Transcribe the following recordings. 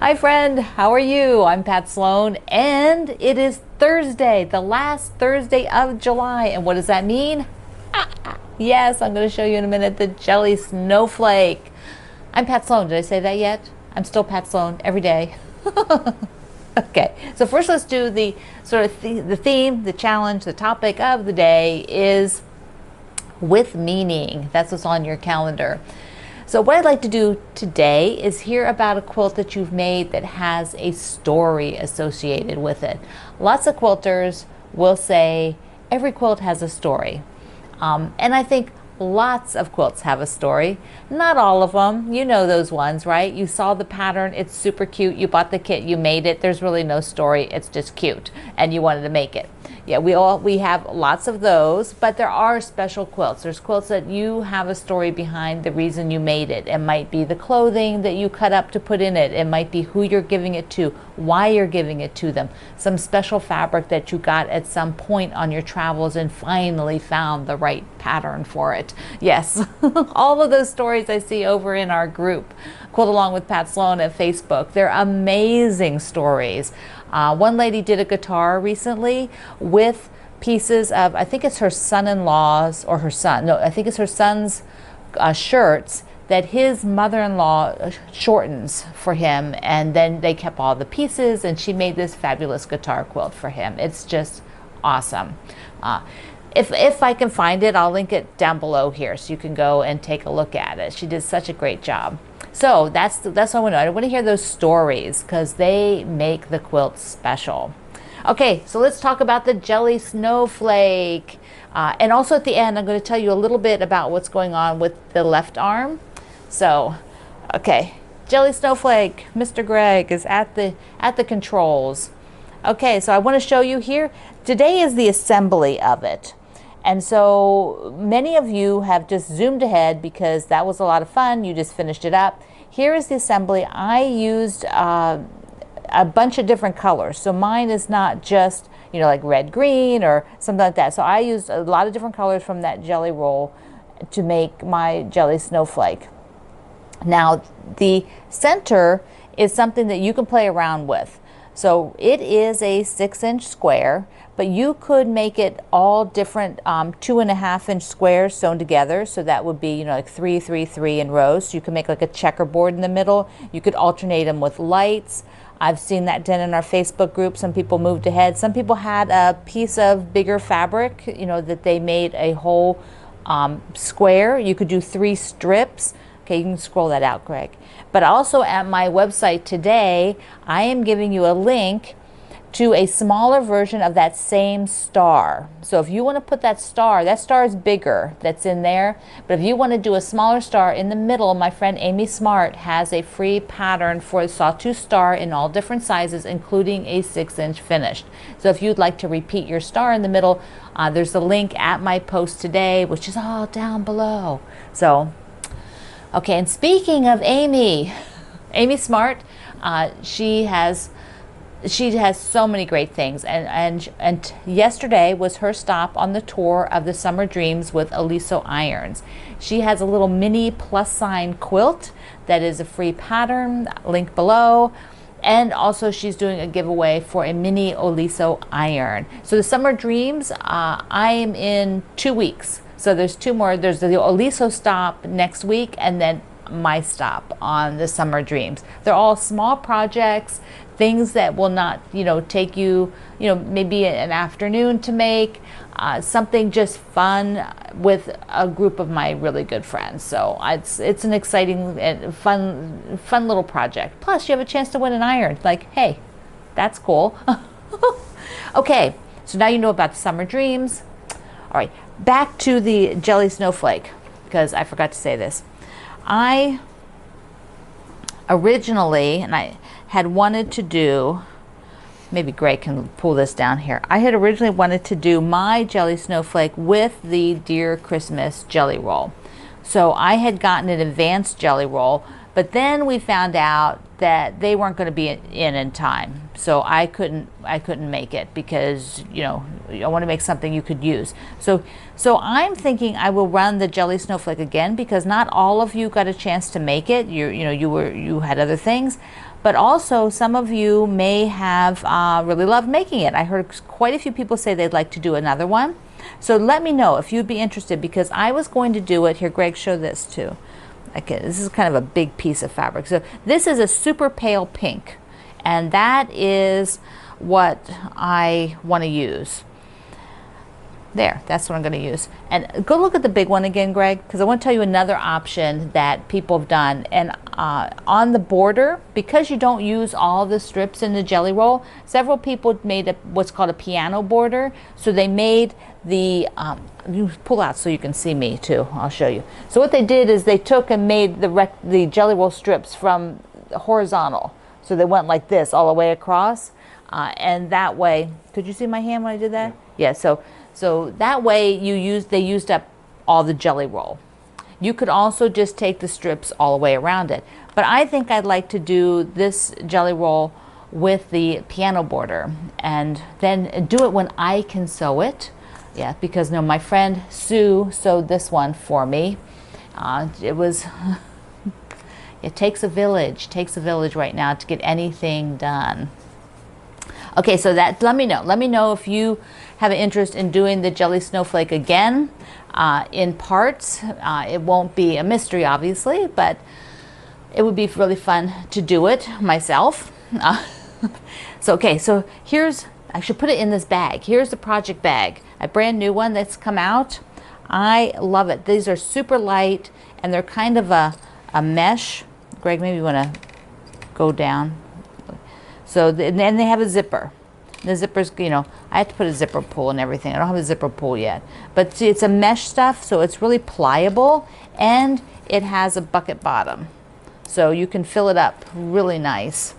Hi friend, how are you? I'm Pat Sloan and it is Thursday, the last Thursday of July. And what does that mean? Yes, I'm going to show you in a minute the jelly snowflake. I'm Pat Sloan. Did I say that yet? I'm still Pat Sloan every day. Okay, so first let's do the sort of the theme, the challenge, the topic of the day is with meaning. That's what's on your calendar. So what I'd like to do today is hear about a quilt that you've made that has a story associated with it. Lots of quilters will say every quilt has a story. And I think lots of quilts have a story. Not all of them. You know those ones, right? You saw the pattern. It's super cute. You bought the kit. You made it. There's really no story. It's just cute. And you wanted to make it. Yeah, we have lots of those, but there are special quilts. There's quilts that you have a story behind the reason you made it. It might be the clothing that you cut up to put in it. It might be who you're giving it to, why you're giving it to them, some special fabric that you got at some point on your travels and finally found the right pattern for it. Yes, all of those stories I see over in our group, Quilt Along with Pat Sloan at Facebook. They're amazing stories. One lady did a guitar recently with pieces of, I think it's her son-in-law's or her son, no, I think it's her son's shirts that his mother-in-law shortens for him, and then they kept all the pieces and she made this fabulous guitar quilt for him. It's just awesome. If I can find it, I'll link it down below here so you can go and take a look at it. She did such a great job. So that's what I want to know. I want to hear those stories because they make the quilt special. Okay, so let's talk about the jelly snowflake. And also at the end, I'm going to tell you a little bit about what's going on with the left arm. So, okay, jelly snowflake, Mr. Greg is at the controls. Okay, so I want to show you here. Today is the assembly of it. And so many of you have just zoomed ahead because that was a lot of fun. You just finished it up. Here is the assembly. I used a bunch of different colors. So mine is not just, you know, like red, green or something like that. So I used a lot of different colors from that jelly roll to make my jelly snowflake. Now, the center is something that you can play around with. So it is a 6-inch square, but you could make it all different 2.5-inch squares sewn together. So that would be, you know, like 3, 3, 3 in rows. So you can make like a checkerboard in the middle. You could alternate them with lights. I've seen that done in our Facebook group. Some people moved ahead. Some people had a piece of bigger fabric, you know, that they made a whole square. You could do 3 strips. Okay, you can scroll that out, Greg. But also at my website today, I am giving you a link to a smaller version of that same star. So if you want to put that star is bigger, that's in there. But if you want to do a smaller star in the middle, my friend Amy Smart has a free pattern for a sawtooth star in all different sizes, including a 6-inch finished. So if you'd like to repeat your star in the middle, there's a link at my post today, which is all down below. So, okay, and speaking of Amy Smart, she has so many great things, and yesterday was her stop on the tour of the Summer Dreams with Aliso Irons. She has a little mini plus sign quilt that is a free pattern, link below. And also she's doing a giveaway for a mini Aliso iron. So the Summer Dreams, I am in 2 weeks. So there's 2 more. There's the Aliso stop next week and then my stop on the Summer Dreams. They're all small projects, things that will not, you know, take you, you know, maybe an afternoon to make, something just fun with a group of my really good friends. So it's an exciting and fun little project. Plus you have a chance to win an iron. Like, hey, that's cool. Okay, so now you know about the Summer Dreams. All right, back to the jelly snowflake, because I forgot to say this. I originally, and I had wanted to do, maybe Greg can pull this down here. I had originally wanted to do my jelly snowflake with the Dear Christmas jelly roll. So I had gotten an advanced jelly roll, But then we found out that they weren't going to be in time, so I couldn't make it, because I want to make something you could use. So I'm thinking I will run the jelly snowflake again, because not all of you got a chance to make it. You had other things, but also some of you may have really loved making it. I heard quite a few people say they'd like to do another one. So let me know if you'd be interested, because I was going to do it here. Greg, show this too. Okay, this is kind of a big piece of fabric. So this is a super pale pink, and that is what I want to use. There, that's what I'm going to use. And go look at the big one again, Greg, because I want to tell you another option that people have done. And on the border, because you don't use all the strips in the jelly roll, several people made what's called a piano border. So they made the, you pull out so you can see me too, I'll show you. So what they did is they took and made the jelly roll strips from horizontal. So they went like this all the way across. And that way, could you see my hand when I did that? Yeah, so that way they used up all the jelly roll. You could also just take the strips all the way around it. But I think I'd like to do this jelly roll with the piano border, and then do it when I can sew it. Yeah, because my friend Sue sewed this one for me. It takes a village right now to get anything done. Okay, so let me know if you have an interest in doing the jelly snowflake again in parts. It won't be a mystery, obviously, but it would be really fun to do it myself. So I should put it in this bag. Here's the project bag, a brand new one that's come out. I love it. These are super light, and they're kind of a mesh. Greg, maybe you want to go down. So and then they have a zipper. The zipper's, I have to put a zipper pull and everything. I don't have a zipper pull yet. But see, it's a mesh stuff, so it's really pliable, and it has a bucket bottom. So you can fill it up really nice.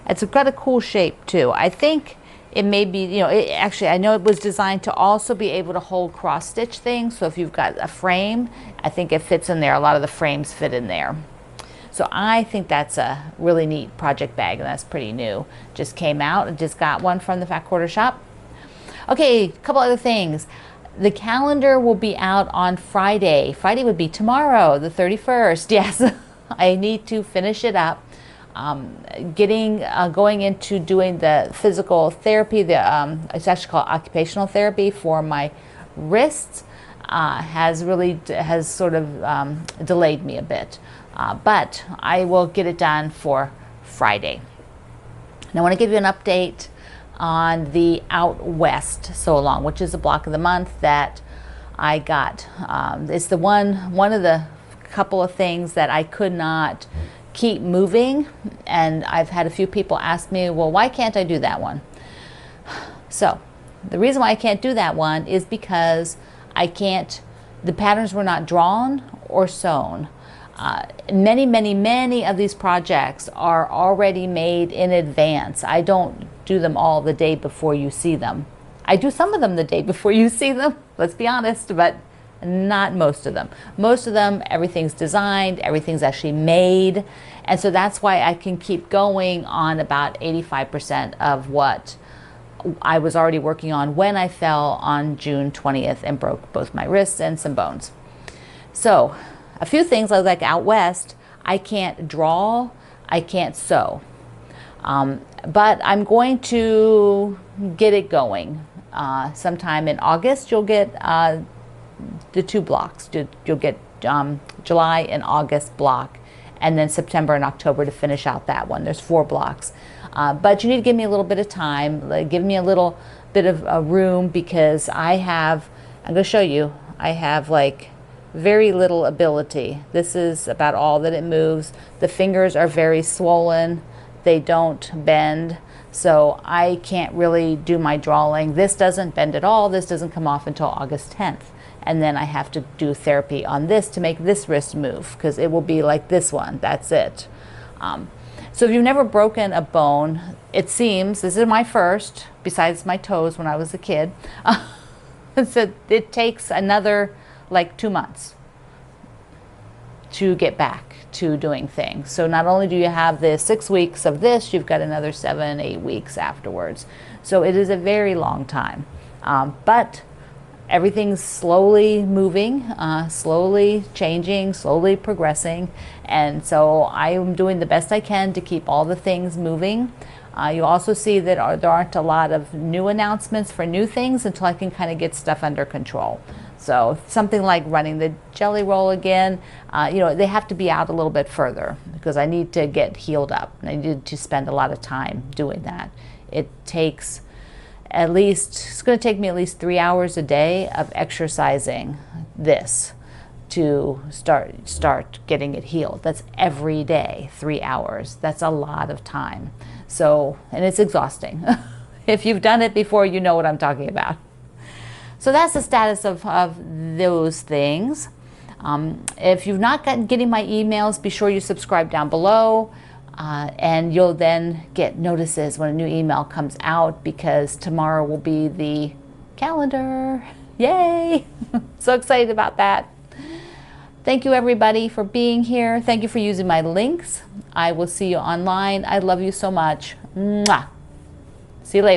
It's got a cool shape too. I think it may be, actually I know it was designed to also be able to hold cross stitch things. So if you've got a frame, I think it fits in there. A lot of the frames fit in there. So I think that's a really neat project bag, and that's pretty new. Just came out. I just got one from the Fat Quarter Shop. Okay, a couple other things. The calendar will be out on Friday. Friday would be tomorrow, the 31st. Yes, I need to finish it up. Going into doing the physical therapy. It's actually called occupational therapy for my wrists. Has sort of delayed me a bit. But I will get it done for Friday. Now I want to give you an update on the Out West Sew Along, which is the block of the month that I got. It's the one of the couple of things that I could not keep moving, and I've had a few people ask me, well, why can't I do that one? So the reason why I can't do that one is because the patterns were not drawn or sewn. Many of these projects are already made in advance. I don't do them all the day before you see them. I do some of them the day before you see them, let's be honest, but not most of them. Most of them, everything's designed, everything's actually made, and so that's why I can keep going on about 85% of what I was already working on when I fell on June 20th and broke both my wrists and some bones. So a few things like Out West, I can't draw, I can't sew. But I'm going to get it going. Sometime in August, you'll get the two blocks. You'll get July and August block, and then September and October to finish out that one. There's 4 blocks. But you need to give me a little bit of time, give me a little bit of room, because I'm going to show you, I have like very little ability. This is about all that it moves. The fingers are very swollen. They don't bend. So I can't really do my drawing. This doesn't bend at all. This doesn't come off until August 10th. And then I have to do therapy on this to make this wrist move, because it will be like this one. That's it. So if you've never broken a bone, it seems, this is my first, besides my toes when I was a kid. So it takes another like 2 months. to get back to doing things. So not only do you have the 6 weeks of this, you've got another 7, 8 weeks afterwards. So it is a very long time. But everything's slowly moving, slowly changing, slowly progressing. And so I am doing the best I can to keep all the things moving. You also see that there aren't a lot of new announcements for new things until I can kind of get stuff under control. So something like running the jelly roll again, they have to be out a little bit further because I need to get healed up. And I need to spend a lot of time doing that. It takes it's going to take me at least 3 hours a day of exercising this to start getting it healed. That's every day, 3 hours. That's a lot of time. So, and it's exhausting. If you've done it before, you know what I'm talking about. So that's the status of those things. If you've not getting my emails, be sure you subscribe down below. And you'll then get notices when a new email comes out, because tomorrow will be the calendar. Yay! So excited about that. Thank you everybody for being here. Thank you for using my links. I will see you online. I love you so much. Mwah. See you later.